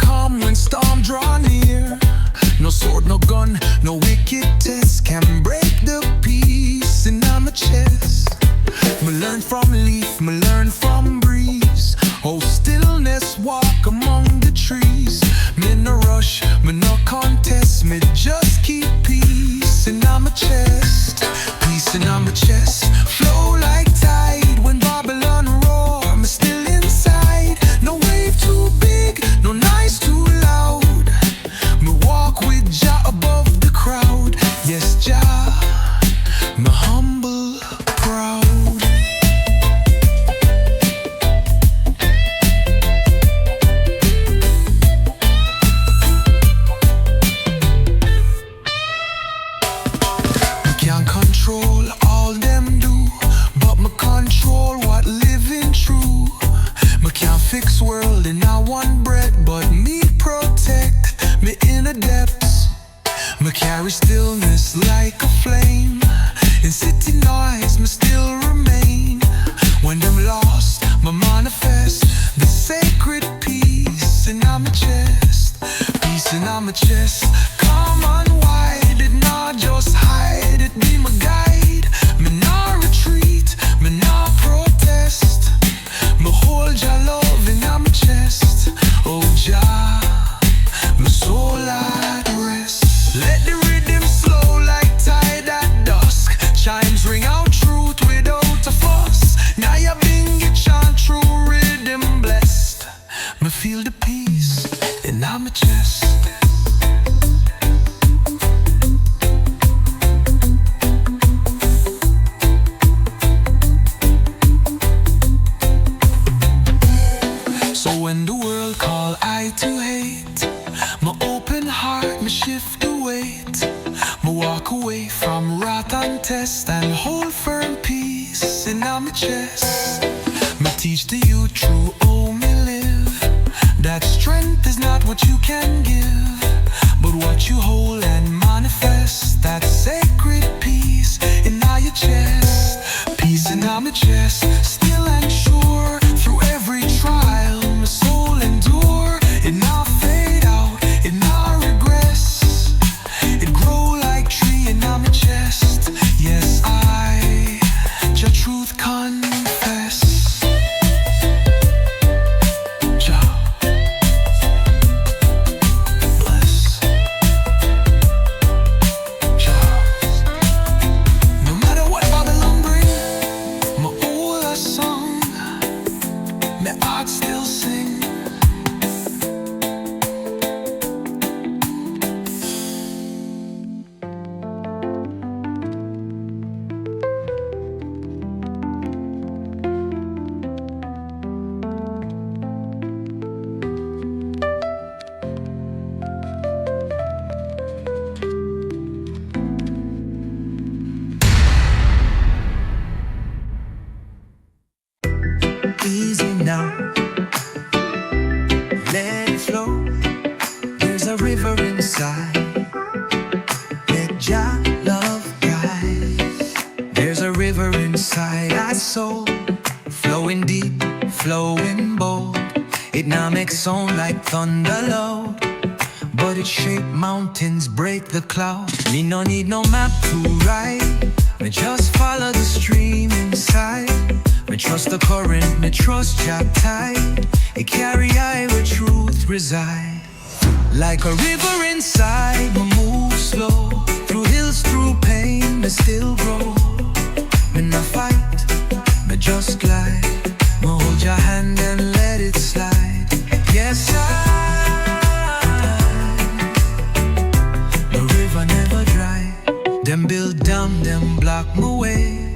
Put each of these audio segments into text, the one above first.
come when storm draw near. No sword, no gun, no wicked test can break the peace in my chest. Me learn from leaf, me learn from breeze. Oh, stillness walk among the trees. Me no rush, me no contest. Me just keep peace in my chest. Peace in my chest. Flow like tide when Babylon roar. Me still inside. No wave too big, no noise too loud. Me walk with Jah above the crowd. Yes, Jah, me humble, proud. Control all them do, but me control what living true. Me can't fix world in a one breath, but me protect me inner depths. Me carry stillness like a flame. In city noise, me still remain. When them lost, me manifest the sacred peace in my chest. Peace in my chest. Come on, wide it, not just hide it. Be my guide. Me not retreat, me not protest. Me hold your love in my chest. Oh Jah, my soul at rest. Let the rhythm slow like tide at dusk. Chimes ring out truth without a fuss. Nyabinghi chant true rhythm blessed. Me feel the peace in my chest. When the world call I to hate, my open heart, me shift the weight. Me walk away from wrath and test and hold firm peace in my chest. Me teach the youth true, oh me live. That strength is not what you can give, but what you hold and manifest. That sacred peace in your chest. Peace in my chest, still and sure through every trial. Soul endure, it not fade out, it not regress. It grow like tree in my chest. Yes, I, your truth confess. Jah bless. Jah. No matter what Babylon bring, my old a song, my heart still sing. Easy now, let it flow. There's a river inside, let Jah love guide. There's a river inside our soul, flowing deep, flowing bold. It now makes sound like thunder loud, but it shape mountains, break the cloud. Me no need no map to ride, me just follow the stream inside. Me trust the current, me trust Jah tide. It carry I where truth reside. Like a river inside, me move slow. Through hills, through pain, me still grow. Me not fight, me just glide. Me hold your hand and let it slide. Yes, the river never dry. Them build dam, them block my way,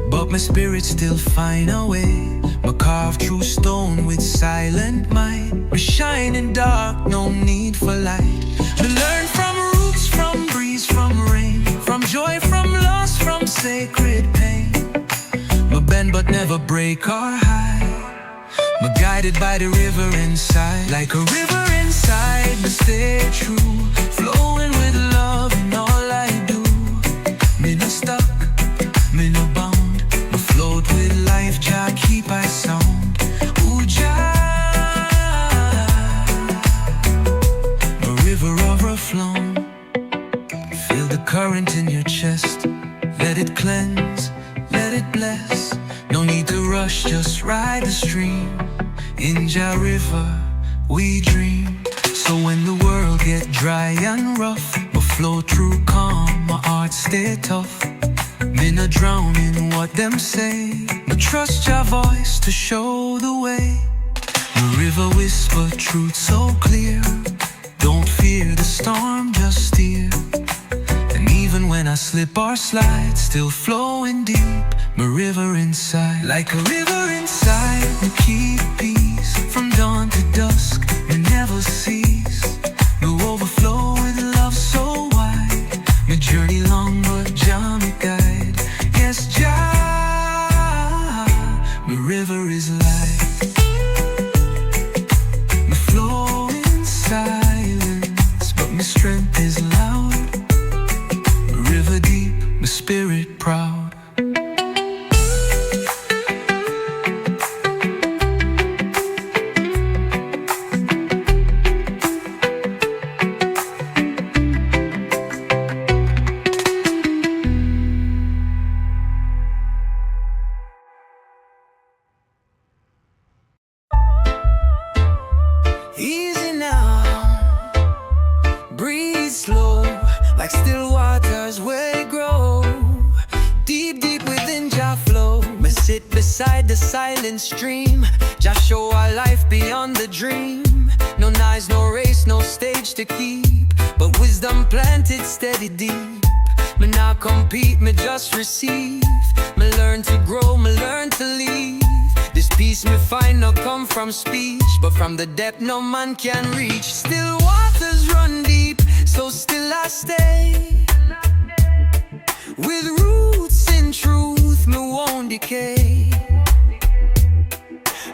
but my spirit still find a way. Me carve through stone with silent might. Me shine in dark, no need for light. Me learn from roots, from breeze, from rain, from joy, from loss, from sacred pain. Me bend but never break or hide. Me guided by the river inside. Like a river inside, me stay true, flowing with love in all I do. Me no stuck, me no bound, me float with life, Jah keep I sound. Ooh, Jah, current in your chest. Let it cleanse, let it bless. No need to rush, just ride the stream. In Jah River we dream. So when the world get dry and rough, we flow through calm, my heart stay tough. Me no drown in what them say, but trust your voice to show the way. The river whisper truth so clear. Don't fear the storm, just steer. And even when I slip or slide, still flowing deep, my river inside. Like a river inside, me keep peace. From dawn to dusk, me never cease. Me overflow with love so wide. My journey long, but Jah me guide. Yes, Jah, my river is light. Me flow in silence, but my strength is loud. My river deep, my spirit proud. Easy now, breathe slow, like still waters where they grow. Deep, deep within Jah flow. Me sit beside the silent stream. Jah show our life beyond the dream. No noise, no race, no stage to keep, but wisdom planted steady deep. Me not compete, me just receive. Me learn to grow, me learn to leave. This peace me find not come from speech, but from the depth no man can reach. Still waters run deep, so still I stay. With roots in truth, me won't decay.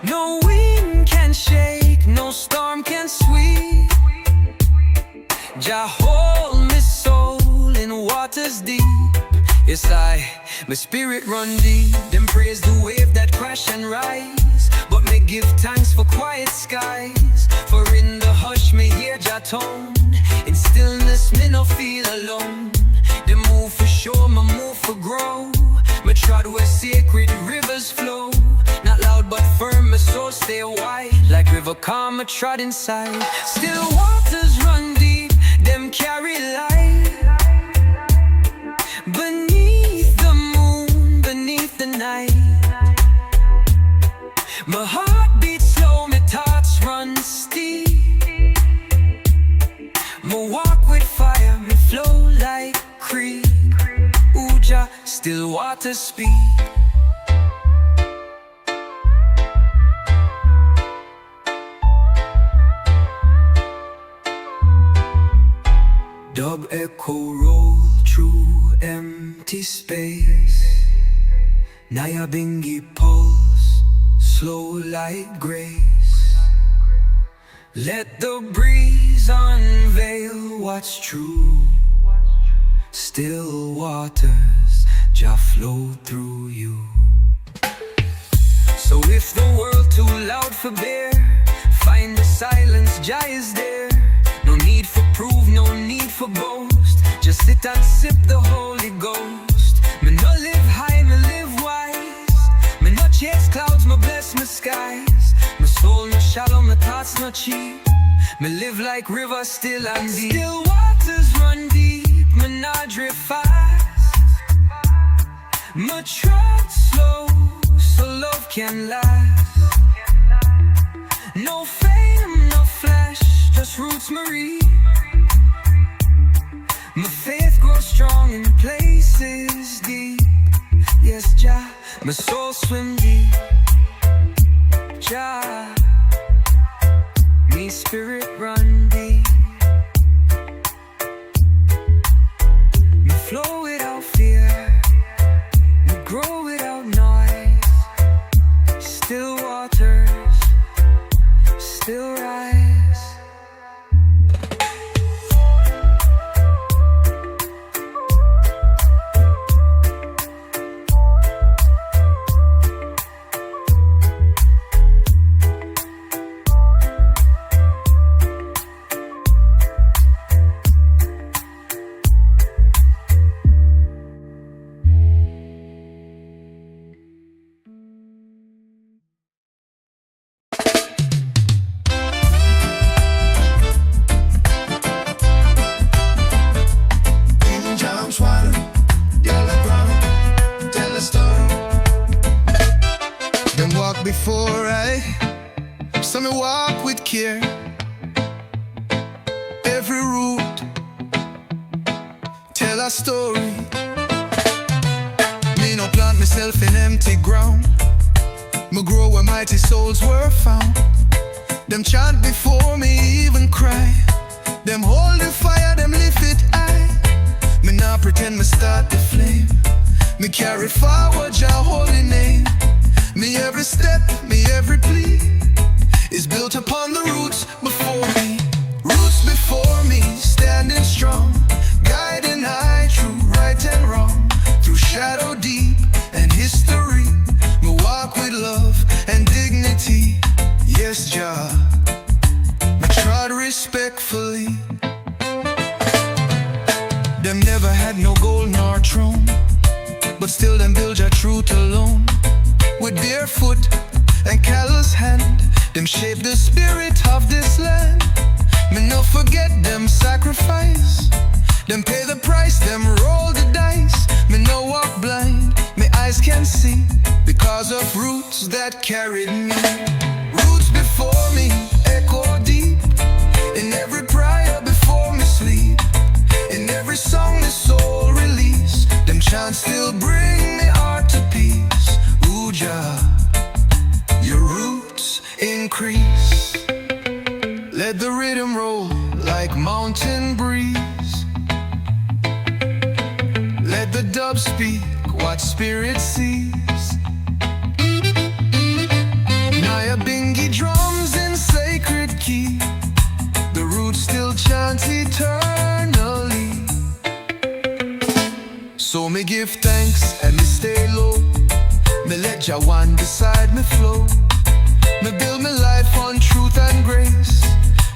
No wind can shake, no storm can sweep. Jah hold me soul in waters deep. Yes, my spirit run deep. Them praise the wave that crash and rise, but me give thanks for quiet skies. For in the hush me hear Jah tone. In stillness me no feel alone. Them move for sure, me move for grow. Me trod where sacred rivers flow. Not loud but firm, my soul stay wide. Like river calm, me trod inside. Still waters run deep, them carry light. Beneath the moon, beneath the night. My heart beats slow, my thoughts run steep. Me walk with fire, me flow like creek. Ooh, Jah, still waters speak. Dub echo roll through empty space. Nyabinghi pulse, slow like grace. Let the breeze unveil what's true. Still waters, Jah flow through you. So if the world too loud for bear, find the silence, Jah is there. No need for proof, no need for boast. Just sit and sip the Holy Ghost. Me no live high, me live wise. Me no chase clouds, me bless my skies. My soul no shallow, my thoughts no cheap. Me live like river still and deep. Still waters run deep, me not drift fast. Me trot slow, so love can last. No fame, no flash, just roots Marie. My faith grows strong in places deep. Yes, Jah, my soul swim deep. Jah, me spirit run deep. Me flow without fear, me grow without noise. Still waters, still rise. a story. Me no plant myself in empty ground. Me grow where mighty souls were found. Them chant before me even cry. Them hold the fire, them lift it high. Me not pretend me start the flame. Me carry forward your holy name. Me every step, me every plea is built upon the roots before me. Roots before me, standing strong, guiding high through right and wrong. Through shadow deep and history, me walk with love and dignity. Yes, Jah, me trod respectfully. Them never had no gold nor throne, but still them build your truth alone. With bare foot and callous hand, them shape the spirit of this land. Me no forget them sacrifice. Them pay the price, them roll the dice. Me no walk blind, me eyes can see, because of roots that carried me. Roots before me, echo deep, in every prayer before me sleep. In every song the soul release, them chants still bring me heart to peace. Ooh, Jah, your roots increase. Let the rhythm roll like mountain breeze. Let the dub speak what spirit sees. Nyabinghi drums in sacred key. The roots still chant eternally. So me give thanks and me stay low. Me let Jah one beside me flow. Me build me life on truth and grace.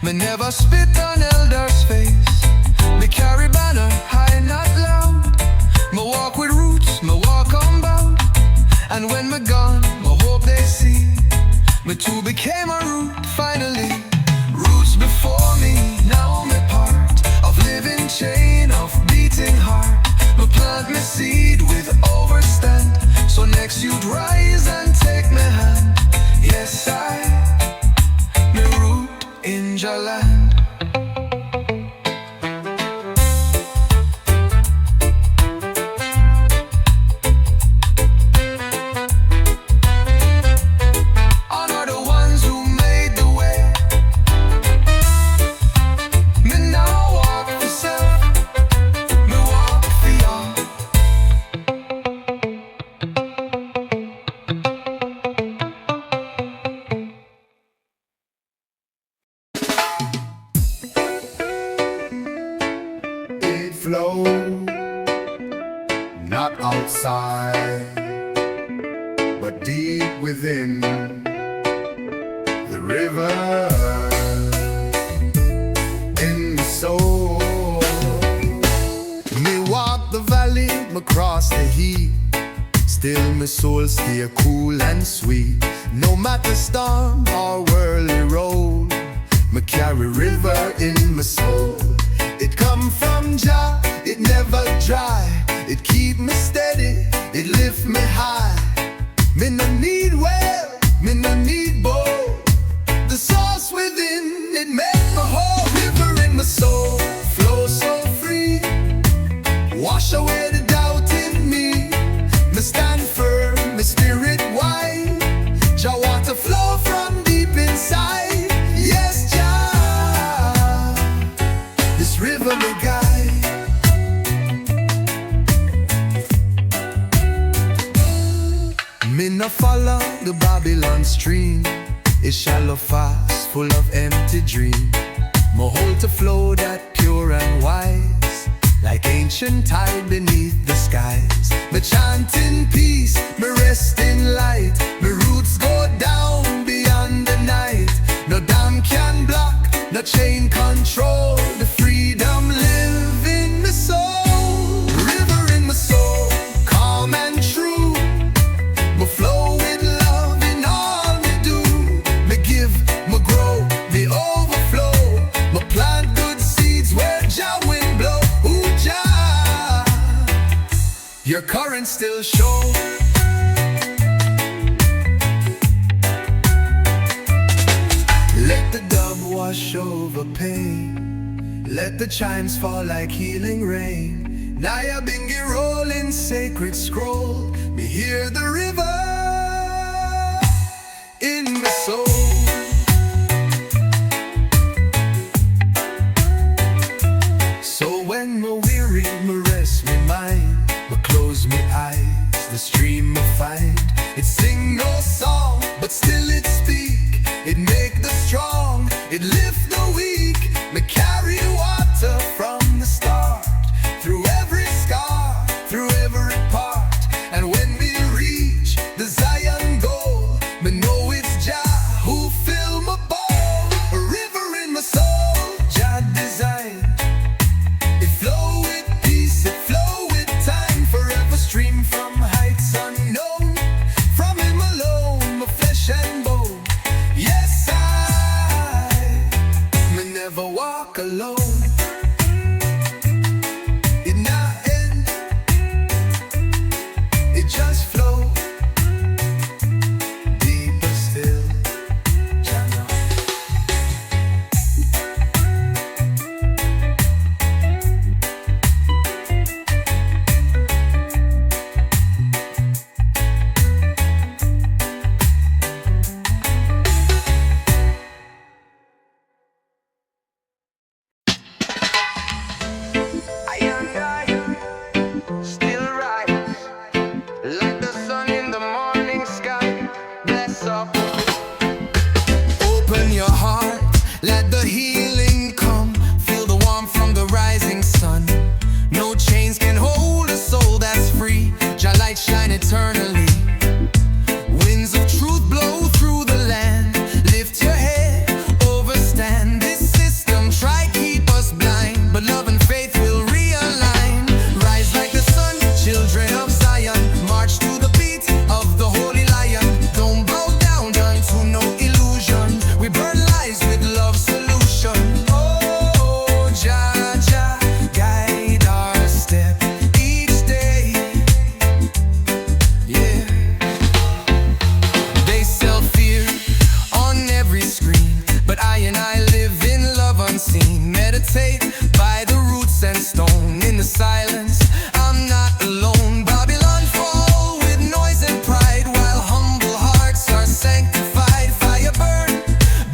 Me never spit on elders' face. Me carry banner high, not loud. Me walk with roots, me walk unbound. And when me gone, me hope they see me too became a root finally. Roots before me, now me part of living chain of beating heart. Me plant me seed with overstand, so next you'd rise and take me hand. Yes, I me root in Jah land. Honor the ones who made the way. Me now walk for self, me walk for y'all. It flows, not outside, but deep within the river in the soul. Me walk the valley, me cross the heat. Still my soul stay cool and sweet. No matter storm or whirly road, me carry river in my soul. It come from Jah, it never dry. It keep me steady, it lift me high. Me no need well, me no need bow. The source within, it make my whole river in my soul flow so free. Wash away the doubt in me. Me stand firm, my spirit wide. Jah water flow from deep inside. Yes, Jah, this river me guide. Me no follow the Babylon stream. It's shallow fast, full of empty dream. Me hold to flow that pure and wise, like ancient tide beneath the skies. Me chant in peace, me rest in light. Me roots go down beyond the night. No dam can block, no chain control. The freedom live in my soul. River in my soul, calm and true. Me flow with love in all me do. Me give, me grow, the overflow. Me plant good seeds where Jah wind blow. Ooh, Jah, your current still show. Let the dub wash over pain. Let the chimes fall like healing rain. Nyabinghi rolling sacred scroll. Me hear the river in my soul. So when me weary, me rest me mind, me close me eyes, the stream me find. It sing no song, but still it speak. It make the strong, it lift the weak. Me carry water from the start, through every scar, through every part. And when we reach the Zion goal, me know it's Jah who fill my bowl. A river in my soul, Jah design. It flow with peace, it flow with time. Forever stream from heights unknown. From him alone, my flesh and bone. Yes, me never walk alone. It not end, it just flow. Deeper still, Jah know. I and I still rise like the sun in the morning sky. Bless up. Open your heart, let the healing come. Feel the warmth from the rising sun. No chains can hold a soul that's free. Jah light shine eternally. Winds of truth blow through the land. Lift your head, overstand. This system try keep us blind, but love and faith will realign. Rise like the sun, children of Zion. March to the beat of the holy lion. Don't bow down unto no illusion. We burn lies with love solution. Oh, Jah, Jah, guide our step each day. Yeah. They sell fear on every screen, but I and I live in love unseen. Meditate by the roots and stone. In the silence, I'm not alone. Babylon fall with noise and pride, while humble hearts are sanctified. Fire burn,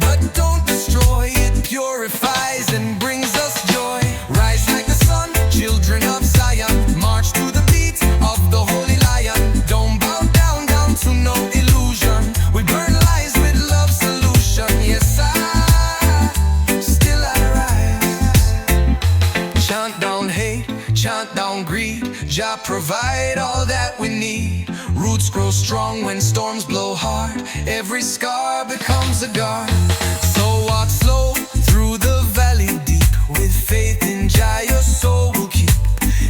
but don't destroy. It purifies and brings us joy. Rise like the sun, children of Zion. March to the beat of the holy lion. Don't bow down to no illusion. We burn lies with love solution. Yes, still I rise. Chant down hate, chant down greed. Jah provide all that we need. Roots grow strong when storms blow hard. Every scar becomes a guard. So walk slow through the valley deep. With faith in Jah your soul will keep.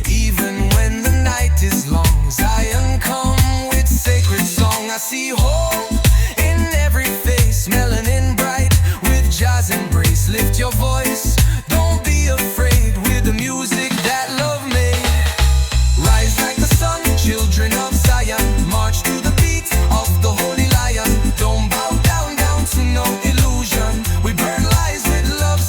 Even when the night is long, Zion come with sacred song. I see hope in every face, melanin bright with Jah's embrace. Lift your voice, don't be afraid, with the music that love made. Rise like the sun, children of Zion. March to the beat of the holy lion. Don't bow down to no illusion. We burn lies with love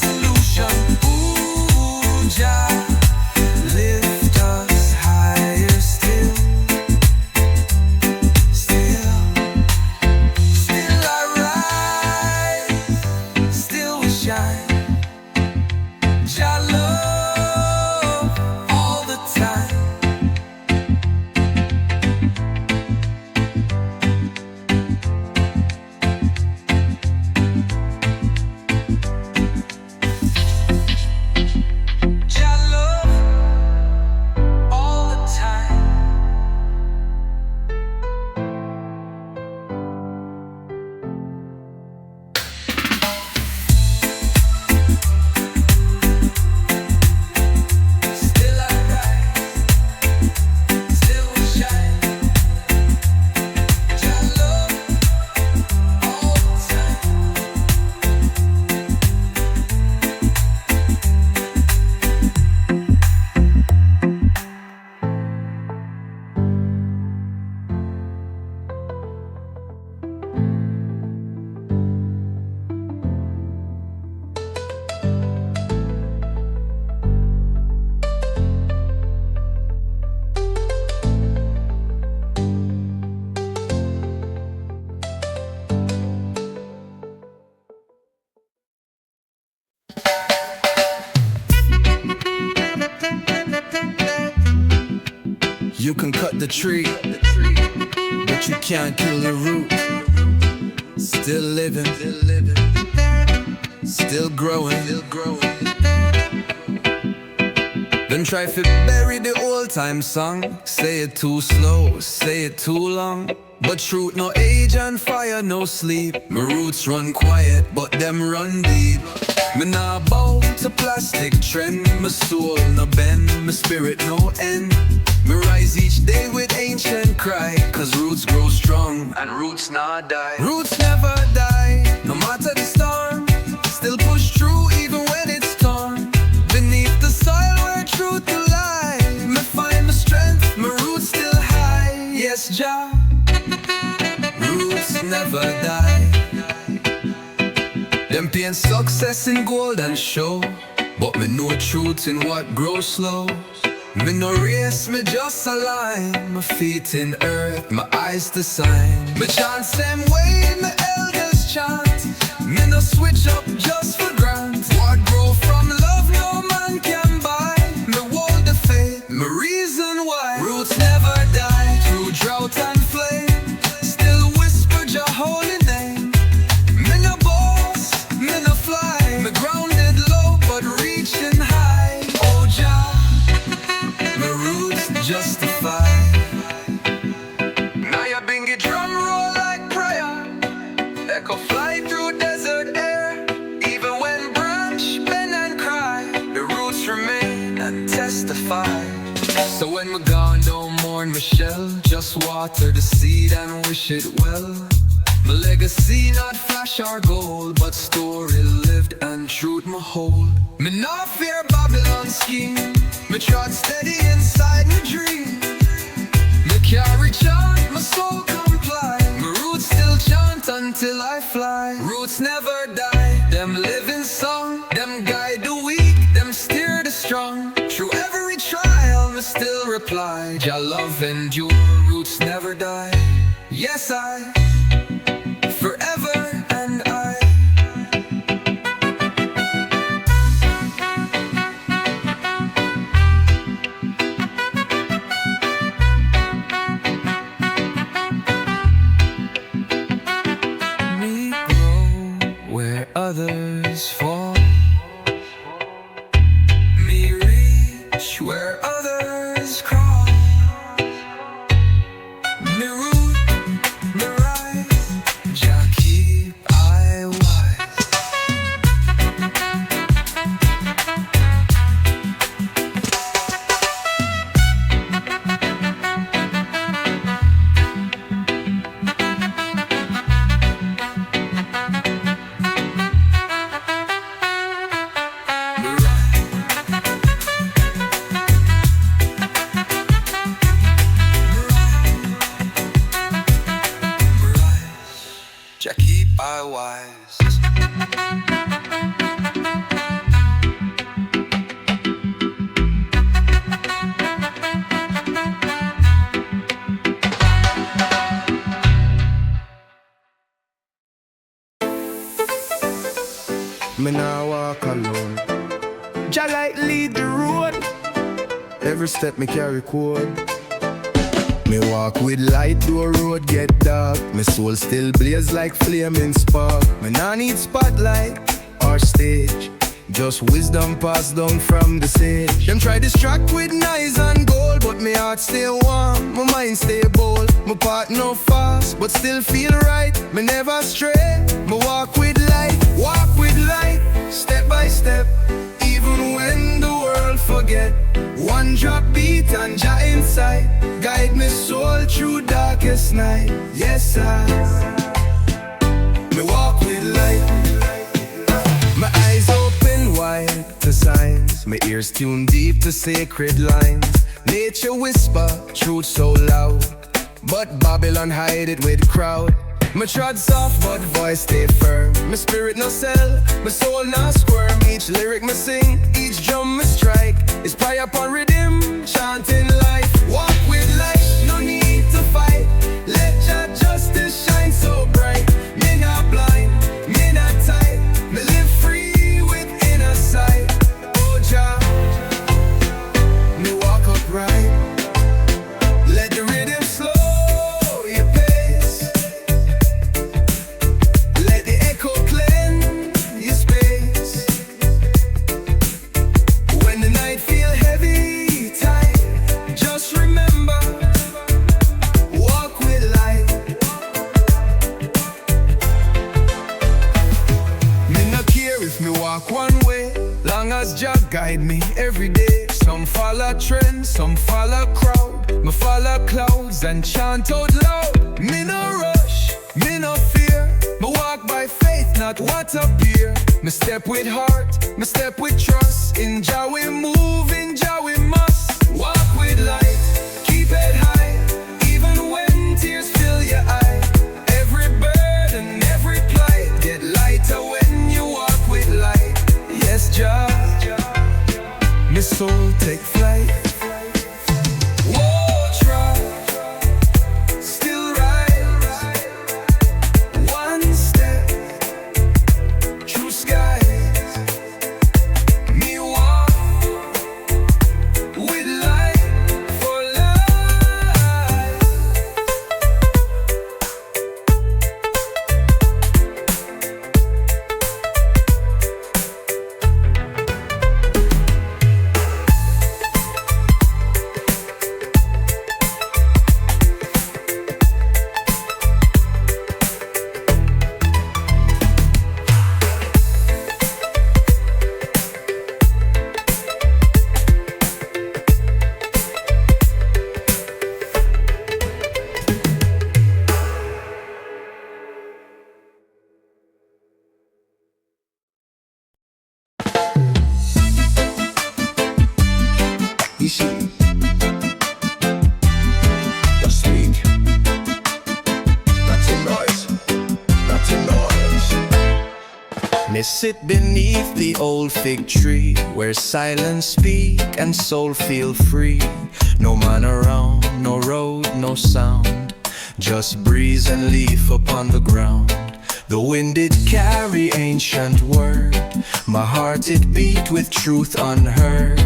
You can cut the tree, but you can't kill the root. Still living, still growing. Don't try to bury the old time song. Say it too slow, say it too long. But truth no age and fire no sleep. My roots run quiet, but them run deep. Me nah bow to plastic trend. My soul no bend, my spirit no end. Me rise each day with ancient cry. Cause roots grow strong and roots not die. Roots never die, no matter the storm. Still push through even when it's torn. Beneath the soil where truth to lie. Me find my strength, my roots still high. Yes, Jah, roots never die. Them paint success in gold and show, but me know truth in what grows slow. Me no race, me just align. My feet in earth, my eyes the sign. Me chant same way my elders chant. Me no switch up just for grant. What grow from love no man can buy. Me hold the faith, my reason why. Roots never die, through drought and flame. Still whisper your holy name. Me no boss, me no fly. Me grounded low but reaching high. Oh Jah, my roots justify. Nyabinghi drum roll like prayer. Echo fly through desert air. Even when branch bend and cry, the roots remain and testify. So when we're gone, don't mourn my shell. Just water the seed and wish it well. My legacy not flash or gold, but story lived and truth my hold. Me not fear Babylon's scheme. Me trod steady inside my dream. Me carry chant, my soul comply. My roots still chant until I fly. Roots never die, them live in song. Them guide the weak, them steer the strong. Through every trial, me still reply. Jah love endure, roots never die. Yes, I, forever and I. Me grow where others fall. Me reach where others crawl. Me root, me rise, Jah keep I wise. Me rise, me rise, Jah keep I wise. Me nah walk alone. Jah like lead the road. Every step me carry code. Me walk with light, though road get dark. Me soul still blaze like flaming spark. Me nah need spotlight or stage. Just wisdom passed down from the sage. Them try distract with knives and gold, but me heart stay warm, my mind stay bold. My part no fast, but still feel right. Me never stray, me walk with light, step by step. Even when the world forget, one drop beat and Jah inside. Guide me soul through darkest night. Yes, me walk with light. My eyes open wide to signs. My ears tuned deep to sacred lines. Nature whisper, truth so loud, but Babylon hide it with crowd. My trod soft, but voice stay firm. My spirit no sell, my soul no squirm. Each lyric me sing, each drum me strike is prayer upon rhythm, chanting life. Walk with light, no need to fight. Let Jah justice shine so bright. Me not blind, me not tight. Me live free with inner sight. Oh Jah, me walk upright. Jah guide me every day. Some follow trends, some follow crowd. Me follow clouds and chant out loud. Me no rush, me no fear. Me walk by faith, not what appear. Me step with heart, me step with trust. In Jah we move, in Jah we must. Walk with light, keep it high, even when tears fill your eye. Every burden, every plight get lighter when you walk with light. Yes, Jah, my soul take flight. Whoa, try, still rise. One step, true skies. Me walk with light for life. You see, the speak, nothing noise, nothing noise. Me sit beneath the old fig tree, where silence speak and soul feel free. No man around, no road, no sound, just breeze and leaf upon the ground. The wind did carry ancient word, my heart it beat with truth unheard.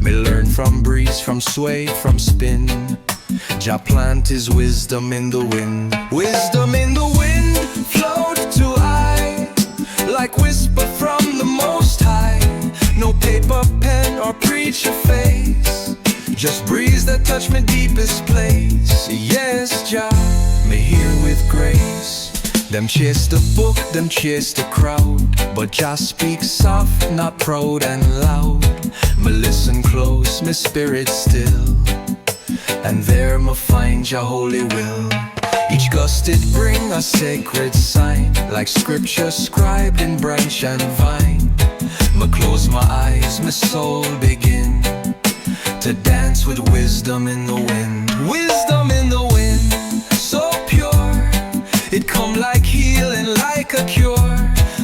Me learn from breeze, from sway, from spin. Jah plant his wisdom in the wind. Wisdom in the wind flowed to I, like whisper from the Most High. No paper, pen, or preacher face, just breeze that touched my deepest place. Yes, Jah, me here with grace. Them chase the book, them chase the crowd, but Jah speaks soft, not proud and loud. Me listen close, me spirit still, and there me find Jah holy will. Each gust it bring a sacred sign, like scripture scribed in branch and vine. Me close my eyes, my soul begin to dance with wisdom in the wind. Wisdom in the wind, so pure, it come like healing, like a cure.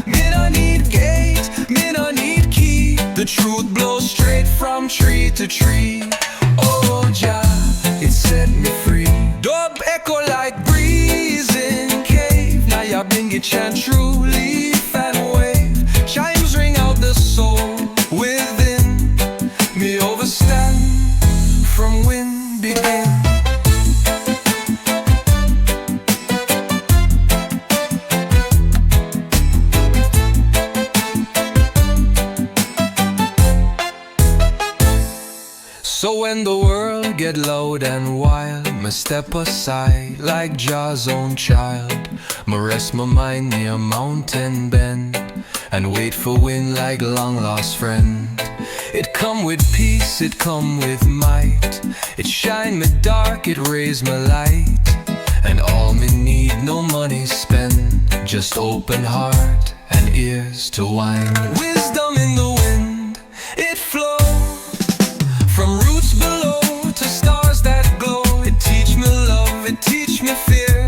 Me no need gate, me no need key. The truth blows straight from tree to tree. Oh Jah, it set me free. Dub echo like breeze in cave. Nyabinghi chant true leaf and wave. Chimes ring out the soul within. Me overstand from wind begin. So when the world get loud and wild, me step aside like Jah's own child. Me rest my mind near mountain bend, and wait for wind like long lost friend. It come with peace, it come with might. It shine me dark, it raise me light. And all me need, no money spend, just open heart and ears to wine. Wisdom in the wind, it flows from roots below to stars that glow. It teach me love, it teach me fear.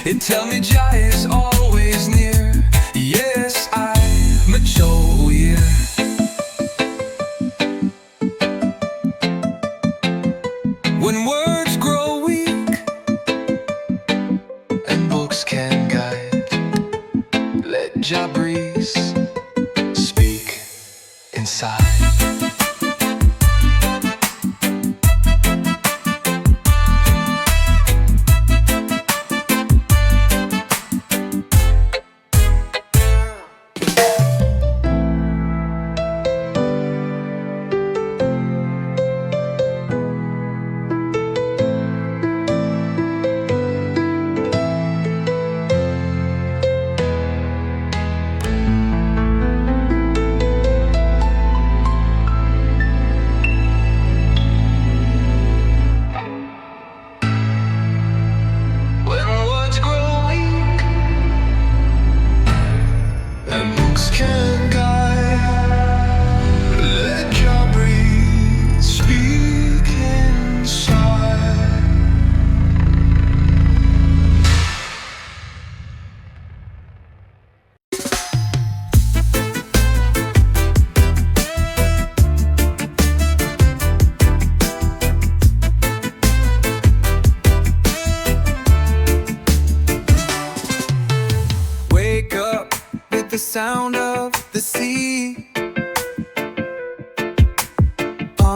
It tell me Jah is always near. Yes, I'm a Joe here. When words grow weak and books can guide, let Jah breeze speak inside.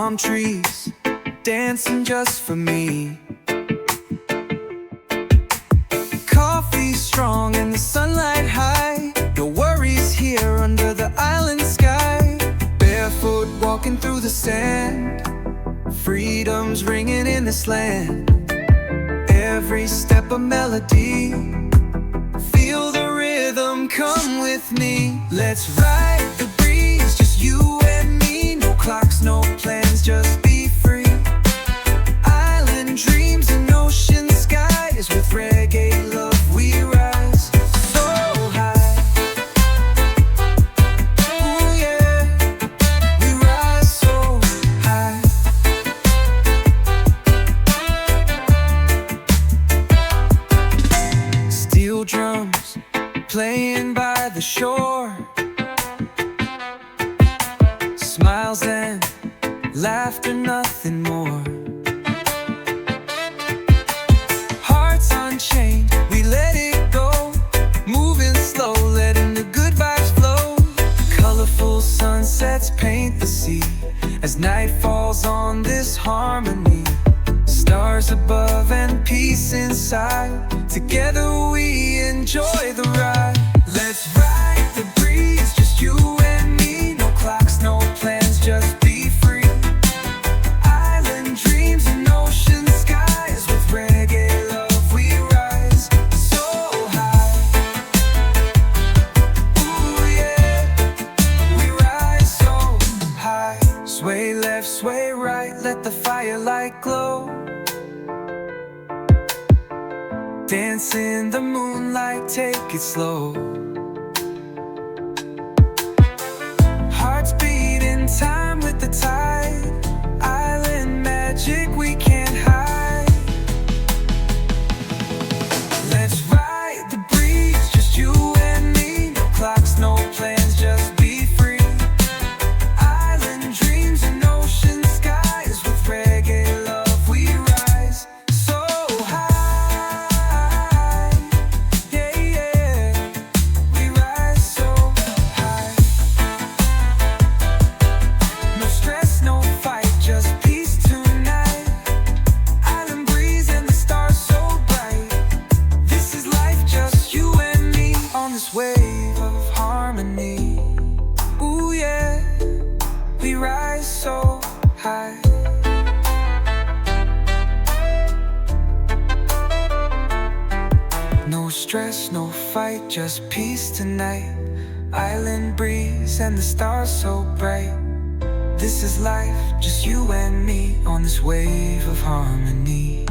palm trees dancing just for me. Coffee strong and the sunlight high. No worries here under the island sky. Barefoot walking through the sand. Freedom's ringing in this land. Every step a melody. Feel the rhythm, come with me. Let's ride the breeze, just you and me. No clocks, no plans, just be free. Island dreams and ocean skies. With reggae love we rise so high. Ooh yeah, we rise so high. Steel drums playing by the shore. Smiles and laughter, nothing more. Hearts unchained, we let it go. Moving slow, letting the good vibes flow. Colorful sunsets paint the sea as night falls on this harmony. Stars above and peace inside. Together we enjoy the ride. Let's ride the breeze, just you and me. No clocks, no plans, just be free. Island dreams and ocean skies. With reggae love we rise so high. Ooh yeah, we rise so high. Sway left, sway right, let the firelight glow. Dance in the moonlight, take it slow. Hearts beat in time with the tide. Island magic we can't hide. Let's ride the breeze, just you and me. No clocks, no plans, just be free. Island dreams and ocean skies. With reggae love we rise so high. Wave of harmony. Ooh yeah, we rise so high. No stress, no fight, just peace tonight. Island breeze and the stars so bright. This is life, just you and me on this wave of harmony.